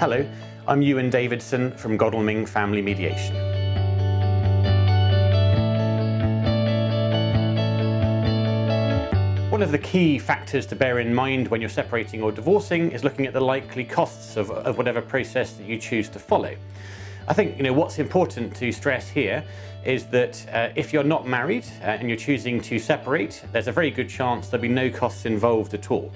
Hello, I'm Ewan Davidson from Godalming Family Mediation. One of the key factors to bear in mind when you're separating or divorcing is looking at the likely costs of whatever process that you choose to follow. I think what's important to stress here is that if you're not married and you're choosing to separate, there's a very good chance there'll be no costs involved at all.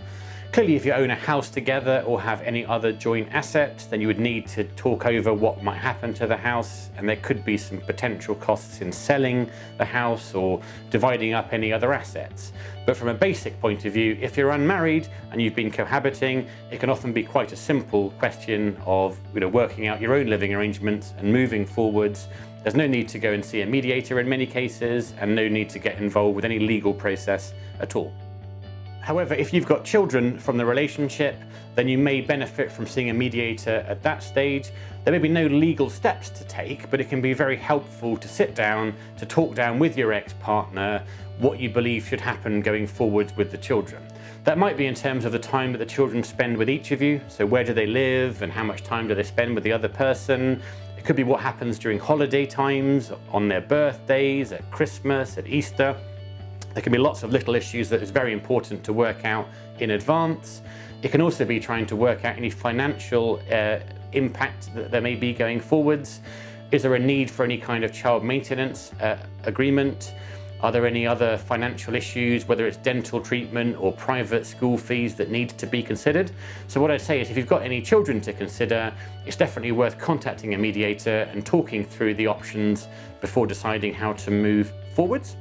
Clearly, if you own a house together or have any other joint assets, then you would need to talk over what might happen to the house, and there could be some potential costs in selling the house or dividing up any other assets. But from a basic point of view, if you're unmarried and you've been cohabiting, it can often be quite a simple question of working out your own living arrangements and moving forwards. There's no need to go and see a mediator in many cases, and no need to get involved with any legal process at all. However, if you've got children from the relationship, then you may benefit from seeing a mediator at that stage. There may be no legal steps to take, but it can be very helpful to sit down, to talk down with your ex-partner what you believe should happen going forwards with the children. That might be in terms of the time that the children spend with each of you, so where do they live and how much time do they spend with the other person. It could be what happens during holiday times, on their birthdays, at Christmas, at Easter. There can be lots of little issues that is very important to work out in advance. It can also be trying to work out any financial impact that there may be going forwards. Is there a need for any kind of child maintenance agreement? Are there any other financial issues, whether it's dental treatment or private school fees that need to be considered? So what I'd say is if you've got any children to consider, it's definitely worth contacting a mediator and talking through the options before deciding how to move forwards.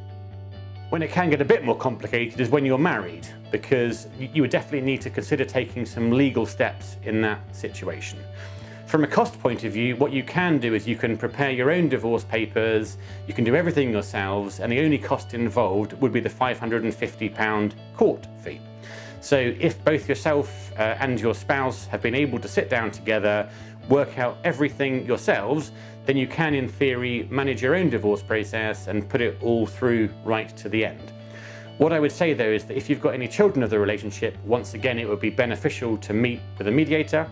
When it can get a bit more complicated is when you're married, because you would definitely need to consider taking some legal steps in that situation. From a cost point of view, what you can do is you can prepare your own divorce papers, you can do everything yourselves, and the only cost involved would be the £550 court fee. So if both yourself and your spouse have been able to sit down together, work out everything yourselves, then you can, in theory, manage your own divorce process and put it all through right to the end. What I would say, though, is that if you've got any children of the relationship, once again, it would be beneficial to meet with a mediator.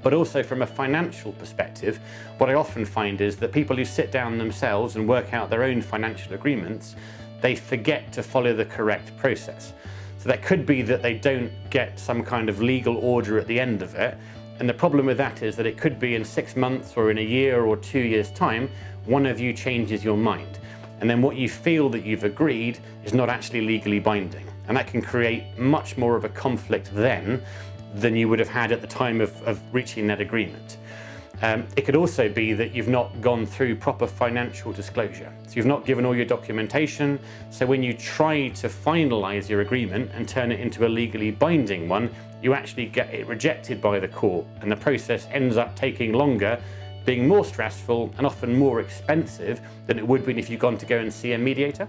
But also from a financial perspective, what I often find is that people who sit down themselves and work out their own financial agreements, they forget to follow the correct process. So that could be that they don't get some kind of legal order at the end of it. And the problem with that is that it could be in 6 months or in a year or 2 years' time, one of you changes your mind. And then what you feel that you've agreed is not actually legally binding. And that can create much more of a conflict then than you would have had at the time of reaching that agreement. It could also be that you've not gone through proper financial disclosure. So you've not given all your documentation. So when you try to finalize your agreement and turn it into a legally binding one, you actually get it rejected by the court, and the process ends up taking longer, being more stressful and often more expensive than it would be if you'd gone to go and see a mediator.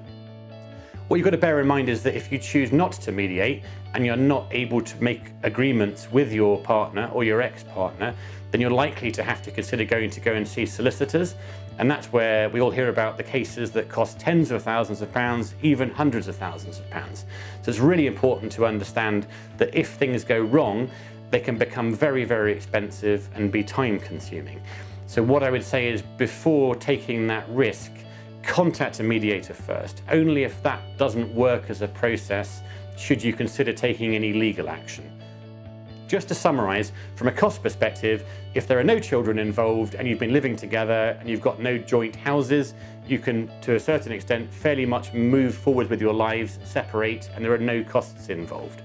What you've got to bear in mind is that if you choose not to mediate and you're not able to make agreements with your partner or your ex-partner, then you're likely to have to consider going to go and see solicitors. And that's where we all hear about the cases that cost tens of thousands of pounds, even hundreds of thousands of pounds. So it's really important to understand that if things go wrong, they can become very, very expensive and be time consuming. So what I would say is before taking that risk, contact a mediator first. Only if that doesn't work as a process should you consider taking any legal action. Just to summarise, from a cost perspective, if there are no children involved and you've been living together and you've got no joint houses, you can, to a certain extent, fairly much move forward with your lives, separate, and there are no costs involved.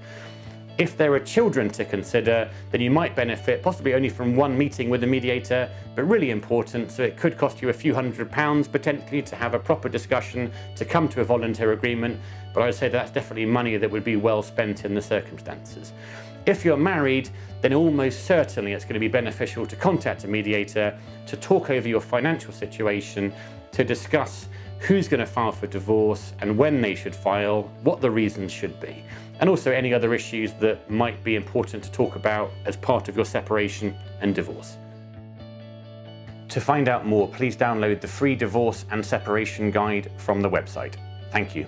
If there are children to consider, then you might benefit possibly only from one meeting with a mediator, but really important, so it could cost you a few £100s potentially to have a proper discussion, to come to a voluntary agreement, but I would say that's definitely money that would be well spent in the circumstances. If you're married, then almost certainly it's going to be beneficial to contact a mediator, to talk over your financial situation, to discuss who's going to file for divorce and when they should file, what the reasons should be, and also any other issues that might be important to talk about as part of your separation and divorce. To find out more, please download the free divorce and separation guide from the website. Thank you.